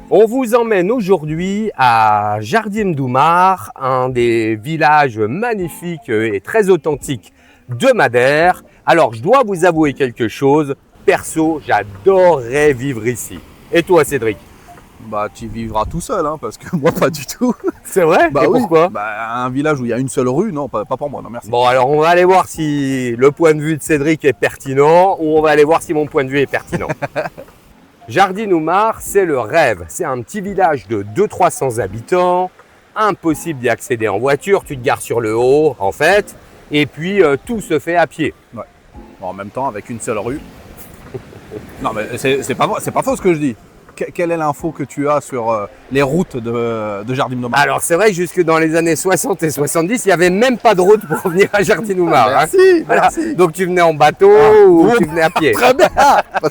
On vous emmène aujourd'hui à Jardim-do-Mar, un des villages magnifiques et très authentiques de Madère. Alors, je dois vous avouer quelque chose. Perso, j'adorerais vivre ici. Et toi, Cédric? Bah, tu vivras tout seul, hein, parce que moi, pas du tout. C'est vrai? Bah et oui. pourquoi? Bah, un village où il y a une seule rue, non, pas pour moi, non, merci. Bon, alors on va aller voir si le point de vue de Cédric est pertinent ou on va aller voir si mon point de vue est pertinent. Jardim-do-Mar, c'est le rêve. C'est un petit village de 200-300 habitants. Impossible d'y accéder en voiture. Tu te gares sur le haut, en fait. Et puis, tout se fait à pied. Ouais. Bon, en même temps, avec une seule rue. Non, mais c'est pas faux ce que je dis. Quelle est l'info que tu as sur les routes de Jardim-do-Mar? Alors, c'est vrai que jusque dans les années 60 et 70, il n'y avait même pas de route pour venir à Jardim-do-Mar. Merci, Voilà. merci. Donc, tu venais en bateau ou tu venais à pied. Très bien,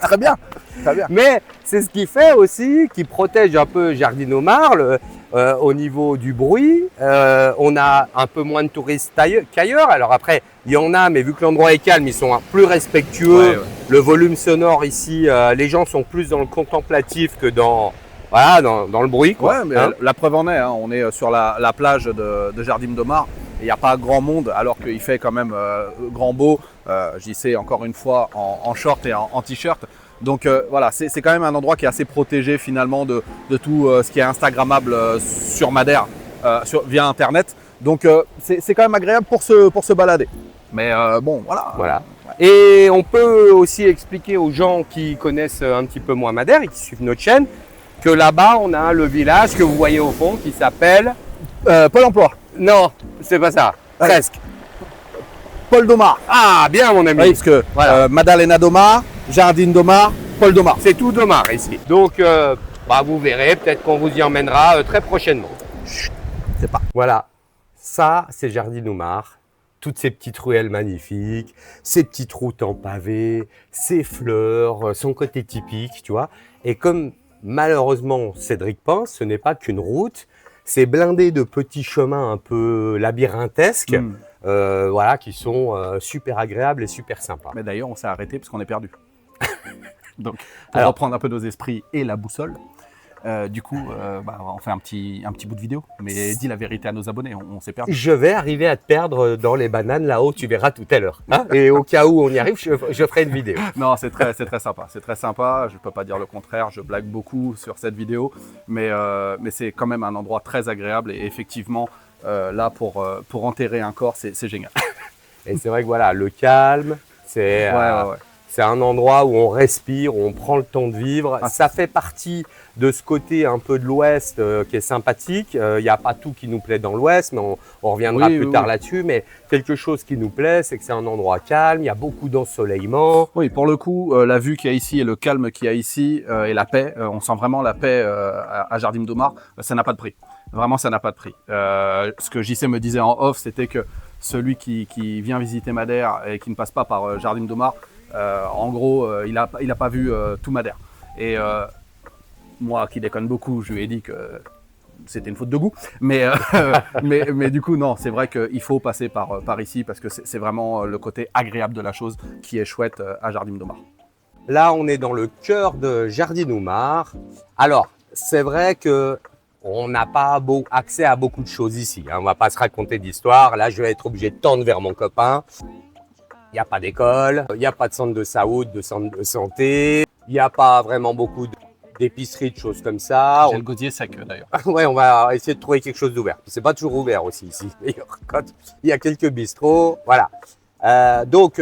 très bien. Très bien. Mais c'est ce qui fait aussi, qui protège un peu Jardim-do-Mar au niveau du bruit. On a un peu moins de touristes qu'ailleurs. Alors après, il y en a, mais vu que l'endroit est calme, ils sont plus respectueux. Ouais. Le volume sonore ici, les gens sont plus dans le contemplatif que dans le bruit, quoi. Ouais, mais la preuve en est, hein, on est sur la plage de Jardim-do-Mar. Il n'y a pas grand monde alors qu'il fait quand même grand beau. J'y sais encore une fois en short et en t-shirt. Donc voilà, c'est quand même un endroit qui est assez protégé finalement de tout ce qui est instagrammable sur Madère via internet. Donc c'est quand même agréable pour se balader. Mais bon, voilà. Voilà. Et on peut aussi expliquer aux gens qui connaissent un petit peu moins Madère et qui suivent notre chaîne que là-bas, on a le village que vous voyez au fond qui s'appelle… Pôle emploi. Non, c'est pas ça. Ouais. Presque. Pôle-do-Mar. Ah, bien mon ami. Oui, parce que Voilà. Madalena-do-Mar, Jardim-do-Mar, Pôle-do-Mar. C'est tout Domar ici. Donc, vous verrez, peut-être qu'on vous y emmènera très prochainement. C'est pas. Voilà, ça c'est Jardim-do-Mar. Toutes ces petites ruelles magnifiques, ces petites routes en pavé, ces fleurs, son côté typique, tu vois. Et comme malheureusement Cédric pense, ce n'est pas qu'une route, c'est blindé de petits chemins un peu labyrinthesques, qui sont super agréables et super sympas. Mais d'ailleurs, on s'est arrêté parce qu'on est perdu. Donc, pour Alors, reprendre un peu nos esprits et la boussole, on fait un petit bout de vidéo. Mais dis la vérité à nos abonnés, on s'est perdu. je vais arriver à te perdre dans les bananes là-haut, tu verras tout à l'heure. Hein, et au cas où on y arrive, je ferai une vidéo. Non, c'est très sympa. C'est très sympa. Je ne peux pas dire le contraire. Je blague beaucoup sur cette vidéo. Mais c'est quand même un endroit très agréable. Et effectivement, là, pour enterrer un corps, c'est génial. Et c'est vrai que voilà, le calme, c'est… Ouais. C'est un endroit où on respire, où on prend le temps de vivre. Ah, ça fait partie de ce côté un peu de l'Ouest qui est sympathique. Il n'y a pas tout qui nous plaît dans l'Ouest, mais on reviendra plus tard là-dessus. Mais quelque chose qui nous plaît, c'est que c'est un endroit calme, il y a beaucoup d'ensoleillement. Oui, pour le coup, la vue qu'il y a ici et le calme qu'il y a ici et la paix, on sent vraiment la paix à Jardim-do-Mar. Ça n'a pas de prix. Vraiment, ça n'a pas de prix. Ce que JC me disait en off, c'était que celui qui vient visiter Madère et qui ne passe pas par Jardim-do-Mar, en gros, il n'a pas vu tout Madère. Et moi, qui déconne beaucoup, je lui ai dit que c'était une faute de goût. Mais du coup, non, c'est vrai qu'il faut passer par ici parce que c'est vraiment le côté agréable de la chose qui est chouette à Jardim-do-Mar. Là, on est dans le cœur de Jardim-do-Mar. Alors, c'est vrai que on n'a pas accès à beaucoup de choses ici. Hein. On ne va pas se raconter d'histoire. Là, je vais être obligé de tendre vers mon copain. Il n'y a pas d'école, il n'y a pas de centre de saoud, de centre de santé, il n'y a pas vraiment beaucoup d'épiceries, de choses comme ça. J'ai le gosier sec d'ailleurs. Ouais, on va essayer de trouver quelque chose d'ouvert. C'est pas toujours ouvert aussi ici. D'ailleurs, quand il y a quelques bistrots, voilà. Donc,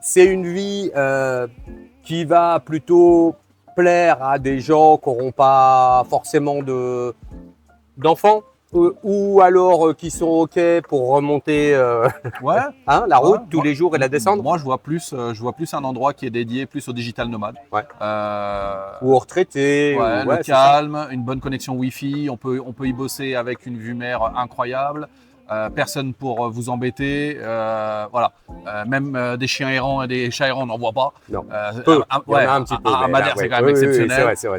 c'est une vie qui va plutôt plaire à des gens qui n'auront pas forcément d'enfants. Ou alors qui sont OK pour remonter la route tous les jours et la descendre. Moi, je vois plus un endroit qui est dédié plus au digital nomade. Ouais. Ou aux retraités. Le calme, une bonne connexion Wi-Fi. On peut y bosser avec une vue mer incroyable. Personne pour vous embêter. Même des chiens errants et des chats errants, on n'en voit pas. Non. Il y en a un petit peu. À Madère, c'est quand même exceptionnel. C'est vrai.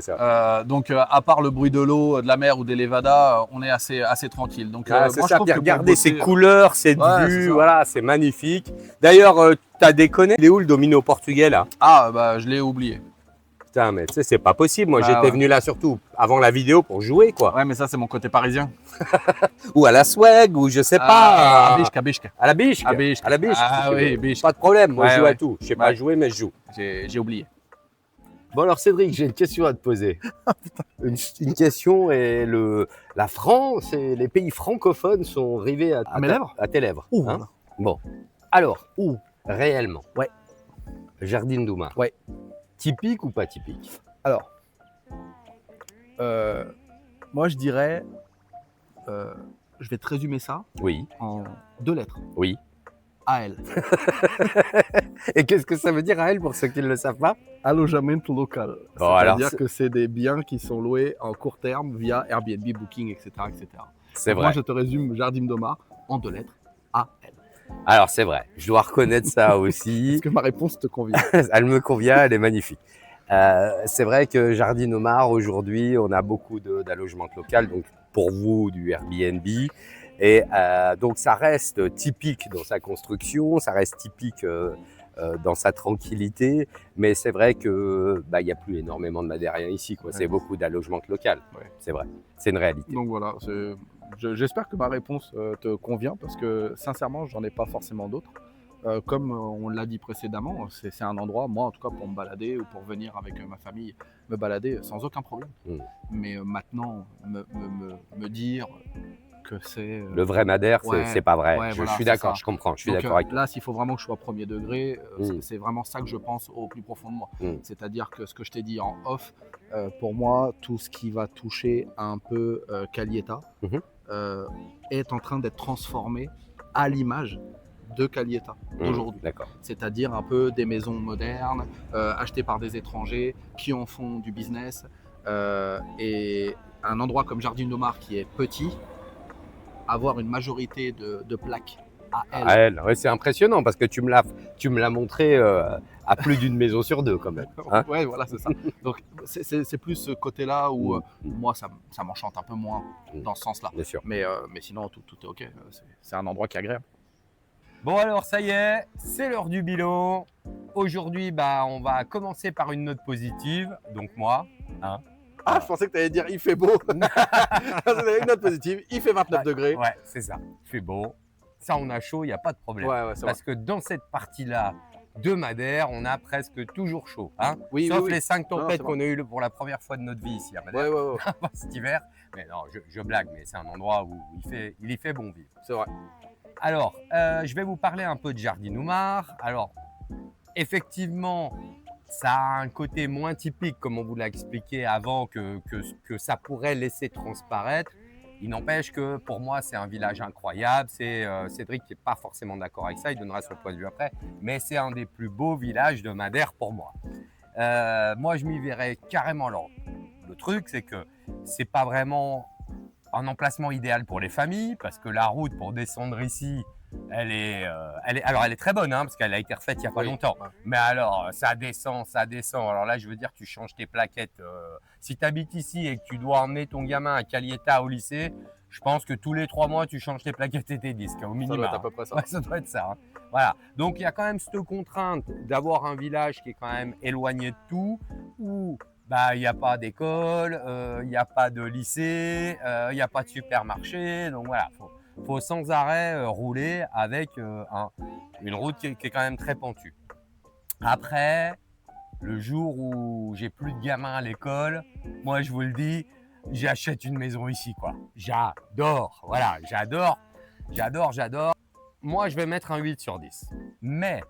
Donc, à part le bruit de l'eau, de la mer ou des lévadas, on est assez tranquille. Donc, c'est ça. Puis regardez ces couleurs, cette vue, voilà, c'est magnifique. D'ailleurs, tu as déconné. Il est où le domino portugais là? Ah, bah, je l'ai oublié. putain, mais tu sais, c'est pas possible. Moi, Bah, j'étais ouais. venu là surtout avant la vidéo pour jouer, quoi. Ouais, mais ça, c'est mon côté parisien. Ou à la swag, ou je sais pas. À Bichke, à Bichke. À la biche. À Bichke. À la biche. Ah oui, Bichke. Pas de problème. Moi, Ouais, je joue ouais. à tout. Je sais pas Ouais. jouer, mais je joue. J'ai oublié. Bon, alors, Cédric, j'ai une question à te poser. Une question et la France et les pays francophones sont rivés À mes lèvres à tes lèvres. Ouh. Hein. Bon. Alors, Ouh. réellement. Ouais. Jardine d'Oumar. Ouais. Typique ou pas typique? Alors, moi, je dirais, je vais te résumer ça Oui. en 2 lettres. Oui. AL. Et qu'est-ce que ça veut dire à elle pour ceux qui ne le savent pas? Alojamento local. Bon, alors, C'est-à-dire que c'est des biens qui sont loués en court terme via Airbnb, Booking, etc. etc. C'est Donc vrai. Moi, je te résume Jardim d'Omar en 2 lettres. AL. Alors, c'est vrai. Je dois reconnaître ça Est-ce aussi. que ma réponse te convient? Elle me convient, elle est magnifique. C'est vrai que Jardine Omar, aujourd'hui, on a beaucoup d'allogements locaux, donc pour vous, du Airbnb. Et donc, ça reste typique dans sa construction, ça reste typique dans sa tranquillité, mais c'est vrai que il y a plus énormément de madériens ici, quoi. C'est Ouais. beaucoup d'allogements locaux. Ouais. C'est vrai, c'est une réalité. Donc voilà, j'espère que ma réponse te convient parce que sincèrement, j'en ai pas forcément d'autres. Comme on l'a dit précédemment, c'est un endroit, moi en tout cas, pour me balader ou pour venir avec ma famille me balader sans aucun problème. Mm. Mais maintenant, me dire que c'est. Le vrai Madère, Ouais, c'est pas vrai. ouais, Je voilà, suis c'est d'accord, ça. je comprends, je suis Donc, d'accord avec toi. là, s'il faut vraiment que je sois premier degré, Mm. c'est vraiment ça que je pense au plus profond de moi. Mm. C'est-à-dire que ce que je t'ai dit en off, pour moi, tout ce qui va toucher un peu Calieta Mhm. est en train d'être transformé à l'image de Calieta d'aujourd'hui. D'accord. C'est-à-dire un peu des maisons modernes, achetées par des étrangers, qui en font du business. Et un endroit comme Jardine d'Omar qui est petit, avoir une majorité de plaques à elle. À elle, ouais, c'est impressionnant parce que tu me l'as montré à plus d'une maison sur deux quand même. Hein. Ouais, voilà, c'est ça. Donc, c'est plus ce côté-là où moi, ça m'enchante un peu moins dans ce sens-là. Bien sûr. Mais sinon, tout est OK. C'est un endroit qui est agréable. Bon alors ça y est, c'est l'heure du bilan. Aujourd'hui, on va commencer par une note positive, donc moi. Hein. Ah, je pensais que tu allais dire il fait beau. Une note positive, il fait 29 degrés. Ouais, c'est ça. Il fait beau. Ça, on a chaud, il n'y a pas de problème. Ouais, c'est vrai. Parce que dans cette partie-là de Madère, on a presque toujours chaud. Hein. Oui, Sauf oui, oui. les 5 Non, tempêtes c'est qu'on a eues pour la première fois de notre vie ici à Madère. Ouais. Cet hiver. Mais non, je blague, mais c'est un endroit où il y fait bon vivre. C'est vrai. Alors, je vais vous parler un peu de Jardine Oumar. Alors, effectivement, ça a un côté moins typique, comme on vous l'a expliqué avant, que ça pourrait laisser transparaître. Il n'empêche que pour moi, c'est un village incroyable. C'est Cédric qui n'est pas forcément d'accord avec ça, il donnera son point de vue après. Mais c'est un des plus beaux villages de Madère pour moi. Moi, je m'y verrais carrément. Alors, le truc, c'est que c'est pas vraiment un emplacement idéal pour les familles parce que la route pour descendre ici, elle est très bonne parce qu'elle a été refaite il n'y a pas longtemps. Ouais. Mais alors, ça descend. Alors là, je veux dire, tu changes tes plaquettes. Si tu habites ici et que tu dois emmener ton gamin à Calieta au lycée, je pense que tous les 3 mois, tu changes tes plaquettes et tes disques au minimum. Ça doit être à peu près ça. Ouais, ça doit être ça. Voilà. Donc, il y a quand même cette contrainte d'avoir un village qui est quand même éloigné de tout, où il n'y a pas d'école, il n'y a pas de lycée, il n'y a pas de supermarché. Donc voilà, faut sans arrêt rouler avec une route qui est quand même très pentue. Après, le jour où j'ai plus de gamins à l'école, moi je vous le dis, j'achète une maison ici, quoi. J'adore, voilà, j'adore. Moi, je vais mettre un 8 sur 10. Mais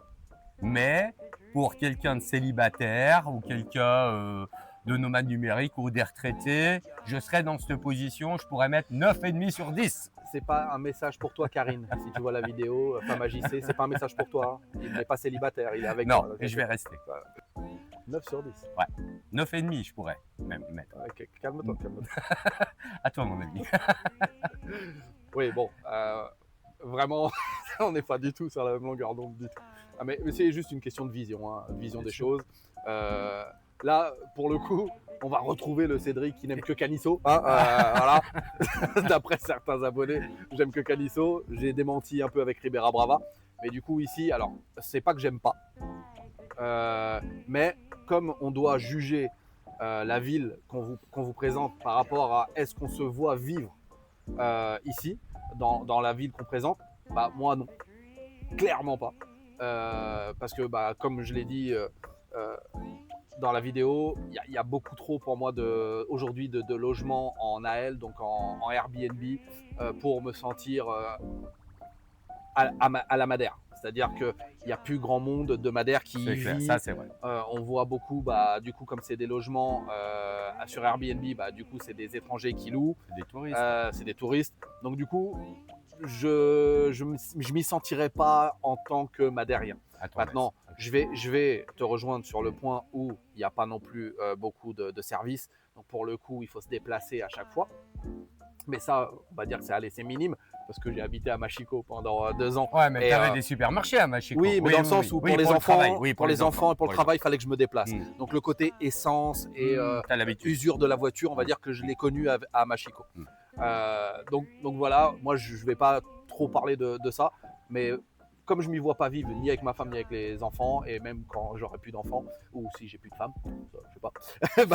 pour quelqu'un de célibataire ou quelqu'un de nomade numérique ou des retraités, je serais dans cette position, je pourrais mettre 9,5 sur 10. C'est pas un message pour toi, Karine. Si tu vois la vidéo, Femme à JC, c'est pas un message pour toi. Il n'est pas célibataire, il est avec Non, toi. et je vais rester. 9 sur 10. 9,5, je pourrais même mettre. Ok, calme-toi. À toi, mon ami. Oui, bon, vraiment, on n'est pas du tout sur la même longueur d'onde du tout. Ah, mais c'est juste une question de vision, vision des choses. Là, pour le coup, on va retrouver le Cédric qui n'aime que Canisso. Voilà. D'après certains abonnés, j'aime que Canisso. J'ai démenti un peu avec Ribera Brava. Mais du coup, ici, alors, c'est pas que j'aime pas. Mais comme on doit juger la ville qu'on vous présente par rapport à est-ce qu'on se voit vivre ici, dans la ville qu'on présente, bah, moi non, clairement pas. Parce que bah, comme je l'ai dit dans la vidéo, il y a beaucoup trop pour moi aujourd'hui de logements en AL, donc en Airbnb, pour me sentir à la Madère. C'est-à-dire qu'il n'y a plus grand monde de Madère qui y vit. Ça, c'est vrai. On voit beaucoup, bah, du coup, comme c'est des logements sur Airbnb, bah, du coup, c'est des étrangers qui louent. Des touristes. C'est des touristes. Donc, du coup, je m'y sentirais pas en tant que madérien. Maintenant, je vais te rejoindre sur le point où il n'y a pas non plus beaucoup de services. Donc, pour le coup, il faut se déplacer à chaque fois. Mais ça, on va dire que c'est minime parce que j'ai habité à Machiko pendant 2 ans. Ouais, mais tu avais des supermarchés à Machiko. Oui, mais dans le sens où pour les enfants, pour les enfants et pour le travail, il fallait que je me déplace. Donc le côté essence et usure de la voiture, on va dire que je l'ai connu à Machiko. Donc voilà, moi je ne vais pas trop parler de ça, mais comme je ne m'y vois pas vivre ni avec ma femme ni avec les enfants, et même quand j'aurai plus d'enfants, ou si j'ai plus de femme, ça, je sais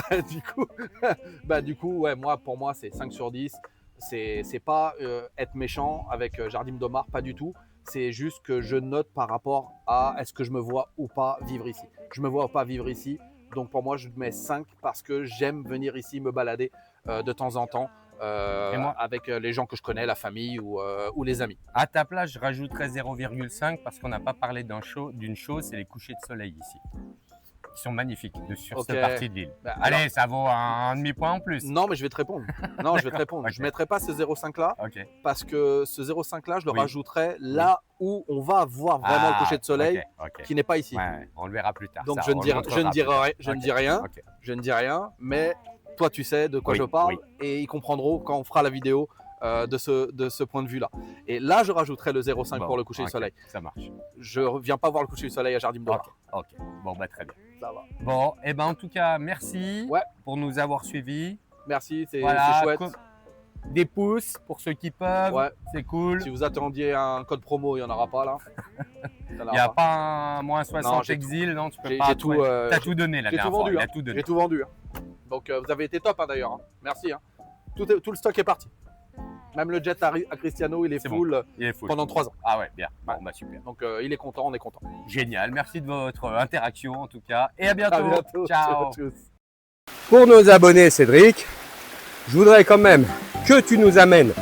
pas, du coup, ouais, pour moi c'est 5 sur 10. C'est pas être méchant avec Jardim Domar, pas du tout. C'est juste que je note par rapport à est-ce que je me vois ou pas vivre ici. Je me vois pas vivre ici, donc pour moi je mets 5 parce que j'aime venir ici me balader de temps en temps avec les gens que je connais, la famille ou les amis. À ta place, je rajouterais 0,5 parce qu'on n'a pas parlé d'une chose, c'est les couchers de soleil ici. Qui sont magnifiques sur cette partie de l'île. Bah, allez, alors, ça vaut un demi-point en plus. Non, mais je vais te répondre. Non, je vais te répondre. Okay. Je ne mettrai pas ce 0,5 là parce que ce 0,5 là, je le Oui. rajouterai là où on va voir vraiment le coucher de soleil qui n'est pas ici. Ouais, on le verra plus tard. Donc ça, je ne dis rien, mais toi tu sais de quoi je parle et ils comprendront quand on fera la vidéo de ce point de vue là. Et là je rajouterai le 0,5 pour le coucher du soleil. Ça marche. Je ne viens pas voir le coucher du soleil à Jardim Domar. Ok, bon bah très bien. Ça va. Bon, et ben en tout cas merci pour nous avoir suivis. Merci, c'est chouette. Des pouces pour ceux qui peuvent, c'est cool. Si vous attendiez un code promo, il n'y en aura pas là. Il n'y a pas un moins 60 exil, non, tu peux pas. T'as tout donné la dernière fois. J'ai tout vendu. Donc vous avez été top d'ailleurs. Merci. Tout le stock est parti. Même le jet à Cristiano, il est full pendant 3 ans. Ah ouais, bien. Bon, bah super. Donc il est content, on est content. Génial. Merci de votre interaction en tout cas. Et à bientôt. Ciao. Pour nos abonnés, Cédric, je voudrais quand même que tu nous amènes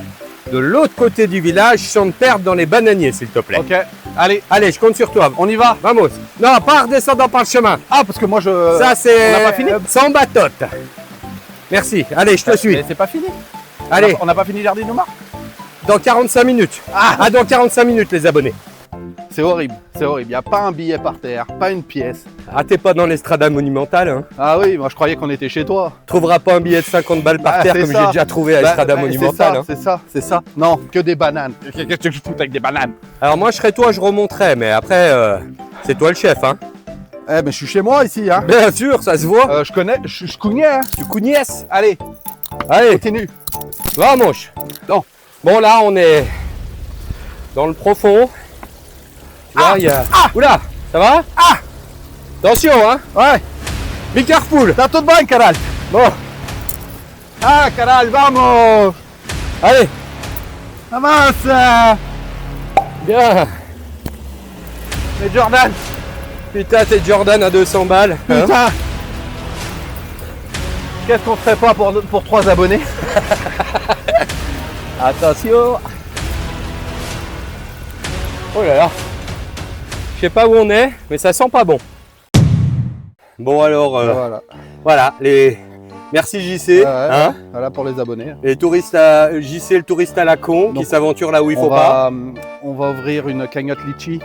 de l'autre côté du village sans te perdre dans les bananiers, s'il te plaît. Ok. Allez, je compte sur toi. on y va. Vamos. Non, pas en redescendant par le chemin. Ah, parce que moi je. Ça, c'est. On n'a pas fini sans batotte. Merci. Allez, je te suis. Mais c'est pas fini. Allez. On n'a pas fini Jardim Domar. Dans 45 minutes. Dans 45 minutes, les abonnés. C'est horrible, c'est horrible. Il n'y a pas un billet par terre, pas une pièce. Ah, t'es pas dans l'estrada monumentale, hein. Ah oui, moi je croyais qu'on était chez toi. Trouveras pas un billet de 50 balles par terre comme j'ai déjà trouvé à l'estrada monumentale. C'est ça. Non, que des bananes. Qu'est-ce que je fous avec des bananes? Alors moi, je serais toi, je remonterais, mais après, c'est toi le chef, hein. Eh ben, je suis chez moi ici, hein. Bien sûr, ça se voit. Je connais, je cognais, hein. Tu cougnesses. Allez, continue. Vamos. Non. Bon, là, on est dans le profond. Tu vois, il y a... Oula, ça va? Attention, hein. Ouais. Be careful. T'as tout bien, Caral. Bon. Caral, vamos. Allez. Avance. Bien. Mais Jordan. Putain, t'es Jordan à 200 balles. Hein. Putain. Qu'est-ce qu'on ferait pas pour 3 abonnés? Attention. Oh là là. Je sais pas où on est, mais ça sent pas bon. Bon alors, voilà merci JC. Hein, voilà pour les abonnés. les touristes JC, le touriste à la con, qui s'aventure là où il faut pas. On va ouvrir une cagnotte litchi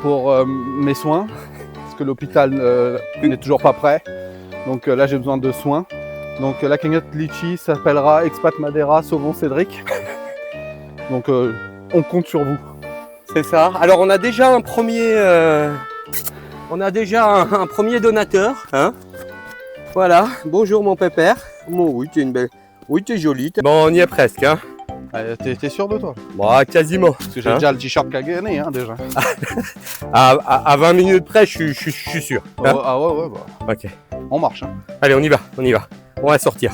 pour mes soins, parce que l'hôpital n'est toujours pas prêt. Donc là j'ai besoin de soins. Donc la cagnotte litchi s'appellera Expat Madeira Sauvons Cédric. Donc on compte sur vous. C'est ça. Alors on a déjà un premier, premier donateur. Hein, voilà. Bonjour mon pépère. Bon, oui, tu es une belle. Oui, tu es jolie. Bon, on y est presque. Hein. T'es sûr de toi? Bon, quasiment. Parce que j'ai déjà le t-shirt qu'a gagné, hein, déjà. À 20 minutes près, je suis sûr. Hein. Ah ouais, bah. Ok. On marche. Hein. Allez, on y va, on y va. On va sortir.